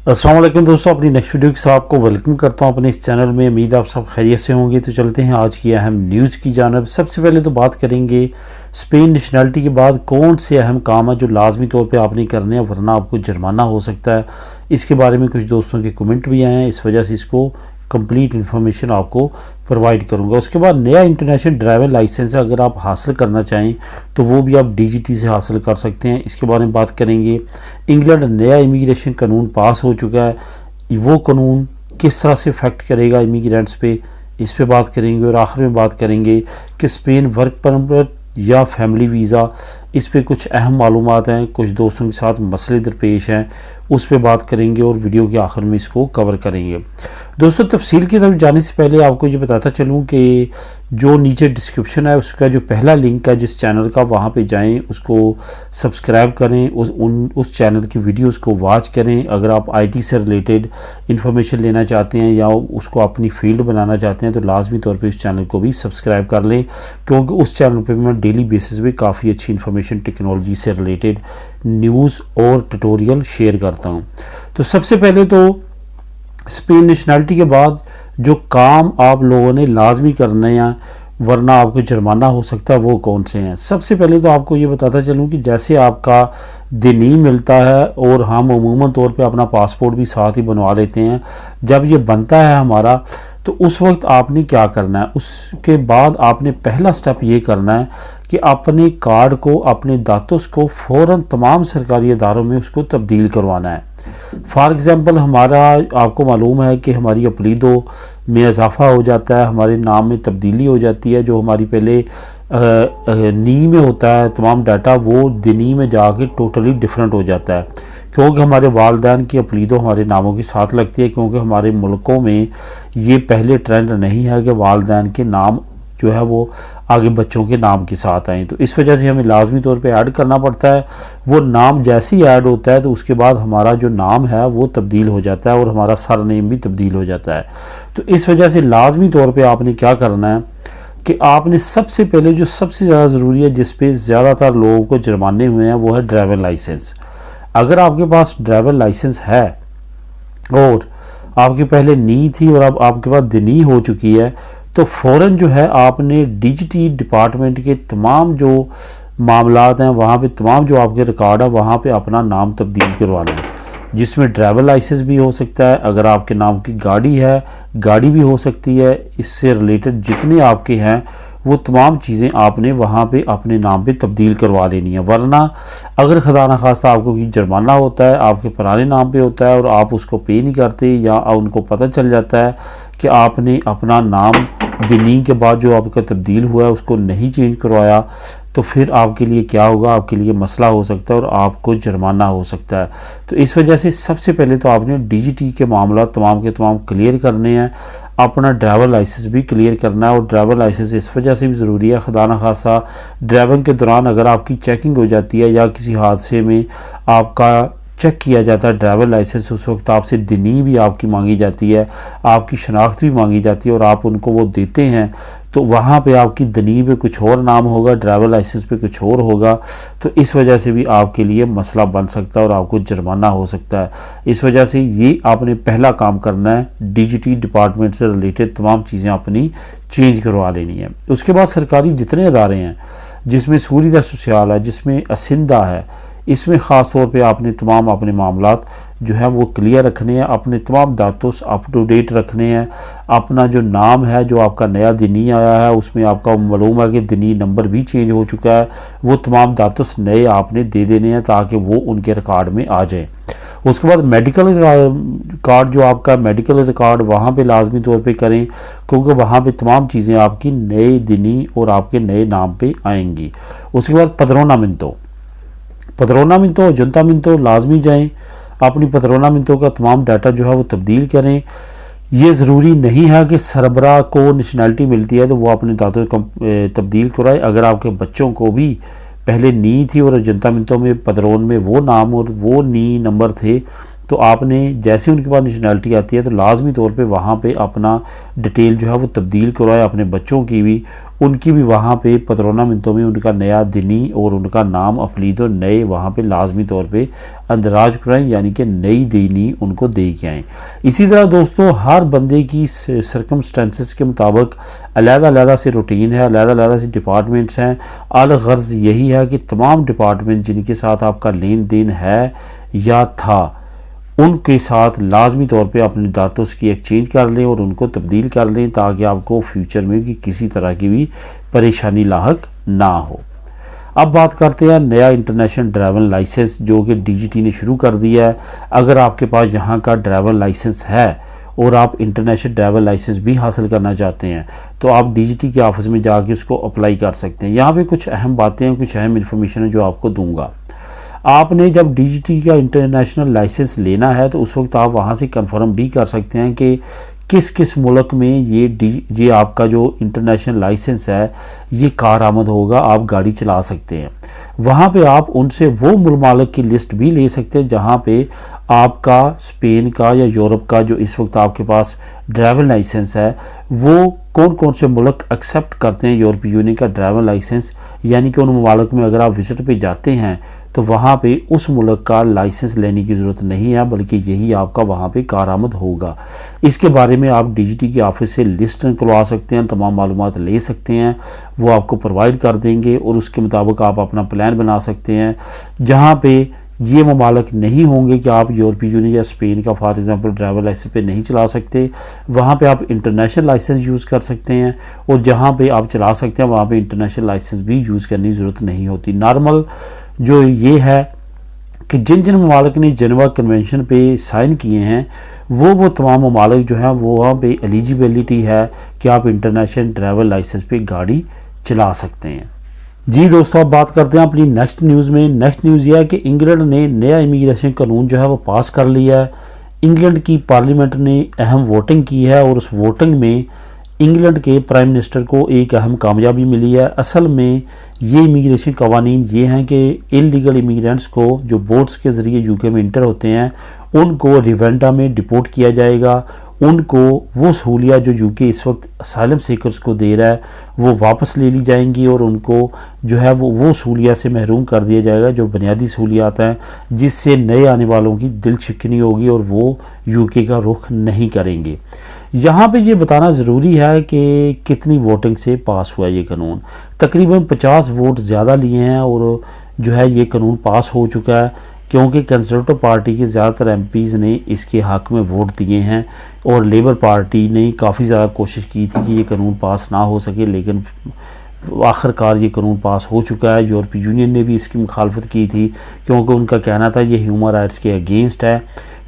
अस्सलाम वालेकुम दोस्तों, अपनी नेक्स्ट वीडियो के साथ आपको वेलकम करता हूं अपने इस चैनल में। उम्मीद आप सब खैरियत से होंगे। तो चलते हैं आज की अहम न्यूज़ की जानब। सबसे पहले तो बात करेंगे स्पेन नेशनलिटी के बाद कौन से अहम काम है जो लाजमी तौर पे आपने करने हैं, वरना आपको जुर्माना हो सकता है। इसके बारे में कुछ दोस्तों के कमेंट भी आए हैं, इस वजह से इसको कंप्लीट इन्फॉर्मेशन आपको प्रोवाइड करूंगा। उसके बाद नया इंटरनेशनल ड्राइवर लाइसेंस अगर आप हासिल करना चाहें तो वो भी आप डीजीटी से हासिल कर सकते हैं। इसके बारे में बात करेंगे। इंग्लैंड नया इमिग्रेशन कानून पास हो चुका है, वो कानून किस तरह से इफेक्ट करेगा इमिग्रेंट्स पे, इस पे बात करेंगे। और आखिर में बात करेंगे कि स्पेन वर्क परमिट या फैमिली वीज़ा, इस पे कुछ अहम मालूमात हैं, कुछ दोस्तों के साथ मसले दरपेश हैं, उस पे बात करेंगे और वीडियो के आखिर में इसको कवर करेंगे। दोस्तों, तफसील की तरफ जाने से पहले आपको ये बताता चलूँ कि जो नीचे डिस्क्रिप्शन है उसका जो पहला लिंक है जिस चैनल का, वहाँ पे जाएं, उसको सब्सक्राइब करें, उस चैनल की वीडियोस को वॉच करें। अगर आप आईटी से रिलेटेड इन्फॉर्मेशन लेना चाहते हैं या उसको अपनी फील्ड बनाना चाहते हैं तो लाजमी तौर पे उस चैनल को भी सब्सक्राइब कर लें, क्योंकि उस चैनल पे मैं डेली बेसिस पे काफ़ी अच्छी इन्फॉर्मेशन टेक्नोलॉजी से रिलेटेड न्यूज़ और ट्यूटोरियल शेयर करता हूँ। तो सबसे पहले तो स्पेन नेशनलिटी के बाद जो काम आप लोगों ने लाजमी करने हैं वरना आपको जुर्माना हो सकता है, वो कौन से हैं। सबसे पहले तो आपको ये बताता चलूँ कि जैसे आपका दिनी मिलता है और हम अमूमन तौर पे अपना पासपोर्ट भी साथ ही बनवा लेते हैं, जब ये बनता है हमारा तो उस वक्त आपने क्या करना है। उसके बाद आपने पहला स्टेप ये करना है कि अपने कार्ड को, अपने दातुस को फ़ौरन तमाम सरकारी इदारों में उसको तब्दील करवाना है। फॉर एग्ज़ाम्पल, हमारा आपको मालूम है कि हमारी अपलीदो में इजाफा हो जाता है, हमारे नाम में तब्दीली हो जाती है। जो हमारी पहले नी में होता है तमाम डाटा, वो दिनी में जाके टोटली डिफरेंट हो जाता है, क्योंकि हमारे वालदैन की अपलीदो हमारे नामों के साथ लगती है। क्योंकि हमारे मुल्कों में ये पहले ट्रेंड नहीं है कि वालदैन के नाम जो है वो आगे बच्चों के नाम के साथ आए, तो इस वजह से हमें लाजमी तौर पे ऐड करना पड़ता है। वो नाम जैसे ही ऐड होता है तो उसके बाद हमारा जो नाम है वो तब्दील हो जाता है और हमारा सर नेम भी तब्दील हो जाता है। तो इस वजह से लाजमी तौर पे आपने क्या करना है कि आपने सबसे पहले जो सबसे ज़्यादा ज़रूरी है, जिस पे ज़्यादातर लोगों को जुर्माने हुए हैं, वो है ड्राइवर लाइसेंस। अगर आपके पास ड्राइवर लाइसेंस है और आपकी पहले नी थी और अब आपके पास दिनी हो चुकी है, तो फ़ौरन जो है आपने डीजीटी डिपार्टमेंट के तमाम जो मामलात हैं वहाँ पे, तमाम जो आपके रिकॉर्ड है वहाँ पे अपना नाम तब्दील करवाना है, जिसमें ड्राइवर लाइसेंस भी हो सकता है। अगर आपके नाम की गाड़ी है, गाड़ी भी हो सकती है। इससे रिलेटेड जितने आपके हैं वो तमाम चीज़ें आपने वहाँ पे अपने नाम पे तब्दील करवा लेनी है, वरना अगर खुदा न खास्ता आपको कोई जुर्माना होता है, आपके पुराने नाम पे होता है और आप उसको पे नहीं करते, या उनको पता चल जाता है कि आपने अपना नाम दिनी के बाद जो आपका तब्दील हुआ है उसको नहीं चेंज करवाया, तो फिर आपके लिए क्या होगा, आपके लिए मसला हो सकता है और आपको जुर्माना हो सकता है। तो इस वजह से सबसे पहले तो आपने डीजीटी के मामला तमाम के तमाम क्लियर करने हैं, अपना ड्राइवर लाइसेंस भी क्लियर करना है। और ड्राइवर लाइसेंस इस वजह से भी ज़रूरी है, खुदा न खासा ड्राइविंग के दौरान अगर आपकी चेकिंग हो जाती है या किसी हादसे में आपका चेक किया जाता है ड्राइवर लाइसेंस, उस वक्त आपसे दिनी भी आपकी मांगी जाती है, आपकी शनाख्त भी मांगी जाती है और आप उनको वो देते हैं, तो वहाँ पे आपकी दिनी पे कुछ और नाम होगा, ड्राइवर लाइसेंस पे कुछ और होगा। तो इस वजह से भी आपके लिए मसला बन सकता है और आपको जुर्माना हो सकता है। इस वजह से ये आपने पहला काम करना है, डीजीटी डिपार्टमेंट से रिलेटेड तमाम चीज़ें अपनी चेंज करवा लेनी है। उसके बाद सरकारी जितने अदारे हैं, जिसमें सूरीदा सोशल है, जिसमें असिंदा है, इसमें ख़ास तौर पे आपने तमाम अपने मामलात जो है वो क्लियर रखने हैं, अपने तमाम दातुस अप टू डेट रखने हैं। अपना जो नाम है, जो आपका नया दिनी आया है, उसमें आपका मालूम है कि दिनी नंबर भी चेंज हो चुका है, वो तमाम दातुस नए आपने दे देने हैं ताकि वो उनके रिकॉर्ड में आ जाए। उसके बाद मेडिकल कार्ड, जो आपका मेडिकल रिकॉर्ड, वहाँ पे लाजमी तौर पे करें, क्योंकि वहाँ पे तमाम चीज़ें आपकी नए दिनी और आपके नए नाम पे आएंगी। उसके बाद पदरोनामिंतो जुंतामिंतो लाजमी जाएं, अपनी पदरोनामिंतो का तमाम डाटा जो है वो तब्दील करें। ये ज़रूरी नहीं है कि सरबरा को नेशनलिटी मिलती है तो वो अपने दातों तब्दील कराए। अगर आपके बच्चों को भी पहले नी थी और जुंतामिंतो में पदरोन में वो नाम और वो नी नंबर थे, तो आपने जैसे उनके पास नेशनैलिटी आती है तो लाजमी तौर पे वहाँ पे अपना डिटेल जो है वो तब्दील करवाए, अपने बच्चों की भी, उनकी भी वहाँ पे पतरोना मिनतों में उनका नया दिनी और उनका नाम अपलीदो नए वहाँ पे लाजमी तौर पे अंदराज कराएँ, यानी कि नई दिनी उनको दे के आएँ। इसी तरह दोस्तों हर बंदे की सर्कमस्टेंसेस के मुताबिक अलग-अलग से रूटीन है, अलग-अलग से डिपार्टमेंट्स हैं। अलगर्ज़ यही है कि तमाम डिपार्टमेंट जिनके साथ आपका लेन देन है या था उनके साथ लाजमी तौर पे अपने डाटोस की एक्सचेंज कर लें और उनको तब्दील कर लें, ताकि आपको फ्यूचर में भी किसी तरह की भी परेशानी लाहक ना हो। अब बात करते हैं नया इंटरनेशनल ड्राइविंग लाइसेंस जो कि डीजीटी ने शुरू कर दिया है। अगर आपके पास यहाँ का ड्राइविंग लाइसेंस है और आप इंटरनेशनल ड्राइविंग लाइसेंस भी हासिल करना चाहते हैं तो आप डीजीटी के ऑफिस में जाके उसको अप्लाई कर सकते हैं। यहाँ पे कुछ अहम बातें हैं, कुछ अहम इंफॉर्मेशन है जो आपको दूंगा। आपने जब डीजीटी का इंटरनेशनल लाइसेंस लेना है तो उस वक्त आप वहाँ से कंफर्म भी कर सकते हैं कि किस किस मुल्क में ये आपका जो इंटरनेशनल लाइसेंस है ये कारआमद होगा, आप गाड़ी चला सकते हैं। वहाँ पे आप उनसे वो मुल्क की लिस्ट भी ले सकते हैं जहाँ पे आपका स्पेन का या यूरोप का जो इस वक्त आपके पास ड्राइविंग लाइसेंस है वो कौन कौन से मुल्क एक्सेप्ट करते हैं यूरोपीय यूनियन का ड्राइविंग लाइसेंस, यानी कि उन मुल्क में अगर आप विजिट पे जाते हैं तो वहाँ पे उस मुल्क का लाइसेंस लेने की ज़रूरत नहीं है, बल्कि यही आपका वहाँ पे कारआमद होगा। इसके बारे में आप डीजीटी के ऑफिस से लिस्ट निकलवा सकते हैं, तमाम मालूमात ले सकते हैं, वो आपको प्रोवाइड कर देंगे और उसके मुताबिक आप अपना प्लान बना सकते हैं। जहाँ पे ये ममालिक नहीं होंगे कि आप यूरोपीय यूनियन या स्पेन का फॉर एग्जांपल ड्राइवर लाइसेंस पे नहीं चला सकते, वहाँ पे आप इंटरनेशनल लाइसेंस यूज़ कर सकते हैं, और जहाँ पे आप चला सकते हैं वहाँ पे इंटरनेशनल लाइसेंस भी यूज़ करने की ज़रूरत नहीं होती। नॉर्मल जो ये है कि जिन जिन ममालिक ने जेनेवा कन्वेंशन पे साइन किए हैं वो तमाम ममालिक जो हैं वो वहाँ पे एलिजिबिलिटी है कि आप इंटरनेशनल ड्राइवर लाइसेंस पे गाड़ी चला सकते हैं। जी दोस्तों, अब बात करते हैं अपनी नेक्स्ट न्यूज़ में। नेक्स्ट न्यूज़ ये है कि इंग्लैंड ने नया इमिग्रेशन कानून जो है वो पास कर लिया है। इंग्लैंड की पार्लियामेंट ने अहम वोटिंग की है और उस वोटिंग में इंग्लैंड के प्राइम मिनिस्टर को एक अहम कामयाबी मिली है। असल में ये इमिग्रेशन कवानीन ये हैं कि इलीगल इमिग्रेंट्स को जो बोट्स के ज़रिए यूके में इंटर होते हैं उनको रिवेंडा में डिपोर्ट किया जाएगा। उनको वो सहूलियात जो यूके इस वक्त असाइलम सीकर्स को दे रहा है वो वापस ले ली जाएंगी और उनको जो है वो सहूलियात से महरूम कर दिया जाएगा जो बुनियादी सहूलियात हैं, जिससे नए आने वालों की दिल शिकनी होगी और वो यूके का रुख नहीं करेंगे। यहाँ पे ये बताना ज़रूरी है कि कितनी वोटिंग से पास हुआ ये कानून। तकरीबन 50 वोट ज़्यादा लिए हैं और जो है ये कानून पास हो चुका है, क्योंकि कंजर्वेटिव पार्टी के ज़्यादातर एमपीज़ ने इसके हक़ में वोट दिए हैं और लेबर पार्टी ने काफ़ी ज़्यादा कोशिश की थी कि ये कानून पास ना हो सके, लेकिन आखिरकार ये कानून पास हो चुका है। यूरोपीय यूनियन ने भी इसकी मुखालफत की थी क्योंकि उनका कहना था ये ह्यूमन राइट्स के अगेंस्ट है,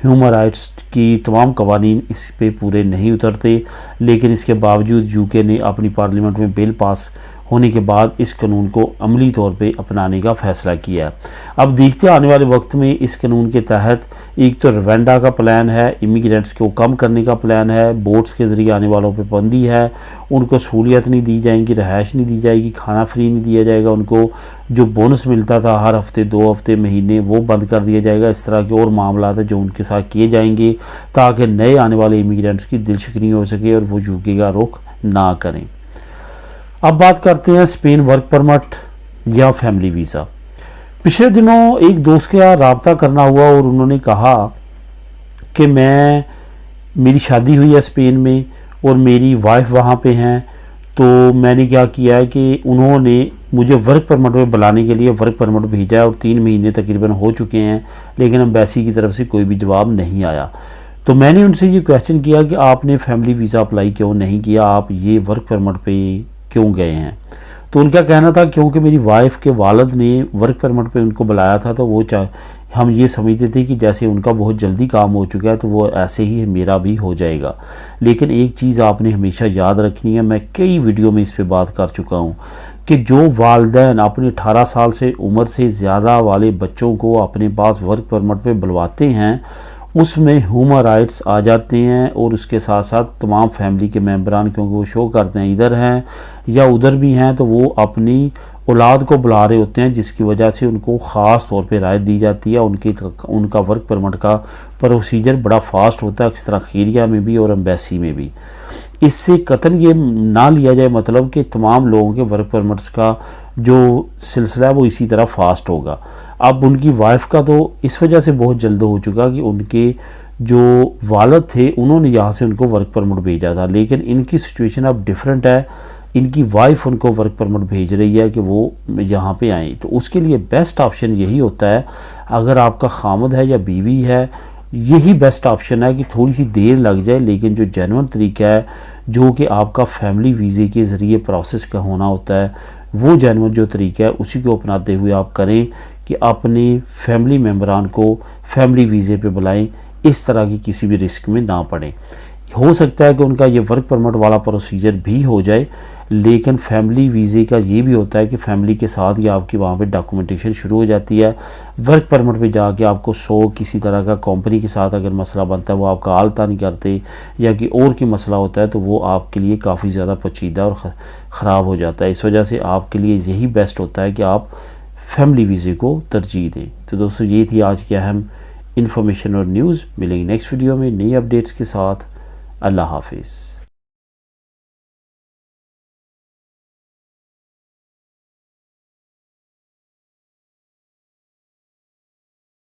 ह्यूमन राइट्स की तमाम कवानीन इस पे पूरे नहीं उतरते। लेकिन इसके बावजूद यूके ने अपनी पार्लियामेंट में बिल पास होने के बाद इस कानून को अमली तौर पे अपनाने का फ़ैसला किया। अब देखते आने वाले वक्त में इस कानून के तहत एक तो रिवेंडा का प्लान है, इमिग्रेंट्स को कम करने का प्लान है, बोट्स के ज़रिए आने वालों पे पाबंदी है, उनको सहूलियत नहीं दी जाएंगी, रहायश नहीं दी जाएगी, खाना फ्री नहीं दिया जाएगा, उनको जो बोनस मिलता था हर हफ्ते 2 हफ्ते महीने वो बंद कर दिया जाएगा। इस तरह के और मामला है जो उनके साथ किए जाएंगे ताकि नए आने वाले इमिग्रेंट्स की दिल शिकनी हो सके और वो यूके का रुख ना करें। अब बात करते हैं स्पेन वर्क परमिट या फैमिली वीज़ा। पिछले दिनों एक दोस्त का रब्ता करना हुआ और उन्होंने कहा कि मेरी शादी हुई है स्पेन में और मेरी वाइफ वहाँ पे हैं, तो मैंने क्या किया है कि उन्होंने मुझे वर्क परमिट में बुलाने के लिए वर्क परमिट भेजा है और 3 महीने तकरीबन हो चुके हैं, लेकिन एम्बेसी की तरफ से कोई भी जवाब नहीं आया। तो मैंने उनसे ये क्वेश्चन किया कि आपने फैमिली वीज़ा अप्लाई क्यों नहीं किया, आप ये वर्क परमिट पे क्यों गए हैं। तो उनका कहना था क्योंकि मेरी वाइफ के वालिद ने वर्क परमिट पे उनको बुलाया था, तो वो हम ये समझते थे कि जैसे उनका बहुत जल्दी काम हो चुका है तो वो ऐसे ही मेरा भी हो जाएगा। लेकिन एक चीज़ आपने हमेशा याद रखनी है, मैं कई वीडियो में इस पे बात कर चुका हूँ कि जो वालिदैन अपने 18 साल से उम्र से ज़्यादा वाले बच्चों को अपने पास वर्क परमिट पे बुलवाते हैं उसमें ह्यूमन राइट्स आ जाते हैं और उसके साथ साथ तमाम फैमिली के मेंबरान, क्योंकि वो शो करते हैं इधर हैं या उधर भी हैं, तो वो अपनी औलाद को बुला रहे होते हैं, जिसकी वजह से उनको ख़ास तौर पे राहत दी जाती है। उनका वर्क परमिट का प्रोसीजर बड़ा फास्ट होता है, अक्सर खैरिया में भी और एम्बेसी में भी। इससे कतन ये ना लिया जाए मतलब कि तमाम लोगों के वर्क परमिट्स का जो सिलसिला है वो इसी तरह फास्ट होगा। अब उनकी वाइफ का तो इस वजह से बहुत जल्द हो चुका कि उनके जो वालिद थे उन्होंने यहाँ से उनको वर्क परमिट भेजा था, लेकिन इनकी सिचुएशन अब डिफरेंट है। इनकी वाइफ उनको वर्क परमिट भेज रही है कि वो यहाँ पे आएँ, तो उसके लिए बेस्ट ऑप्शन यही होता है, अगर आपका खामद है या बीवी है, यही बेस्ट ऑप्शन है कि थोड़ी सी देर लग जाए, लेकिन जो जेन्युइन तरीका है जो कि आपका फैमिली वीज़े के ज़रिए प्रोसेस का होना होता है, वो जेन्युइन जो तरीका है उसी को अपनाते हुए आप करें कि अपने फैमिली मेम्बरान को फैमिली वीज़े पे बुलाएं, इस तरह की किसी भी रिस्क में ना पड़ें। हो सकता है कि उनका ये वर्क परमिट वाला प्रोसीजर भी हो जाए, लेकिन फैमिली वीज़े का ये भी होता है कि फैमिली के साथ ही आपकी वहाँ पे डॉक्यूमेंटेशन शुरू हो जाती है। वर्क परमिट पे जाके आपको किसी तरह का कंपनी के साथ अगर मसला बनता है वो आपका आलता नहीं करते, या कि और की मसला होता है, तो वो आपके लिए काफ़ी ज़्यादा पेचीदा और ख़राब हो जाता है। इस वजह से आपके लिए यही बेस्ट होता है कि आप फैमिली वीज़े को तरजीह दें। तो दोस्तों, ये थी आज की अहम इन्फॉर्मेशन और न्यूज़। मिलेंगे नेक्स्ट वीडियो में नई अपडेट्स के साथ। अल्लाह हाफिज़।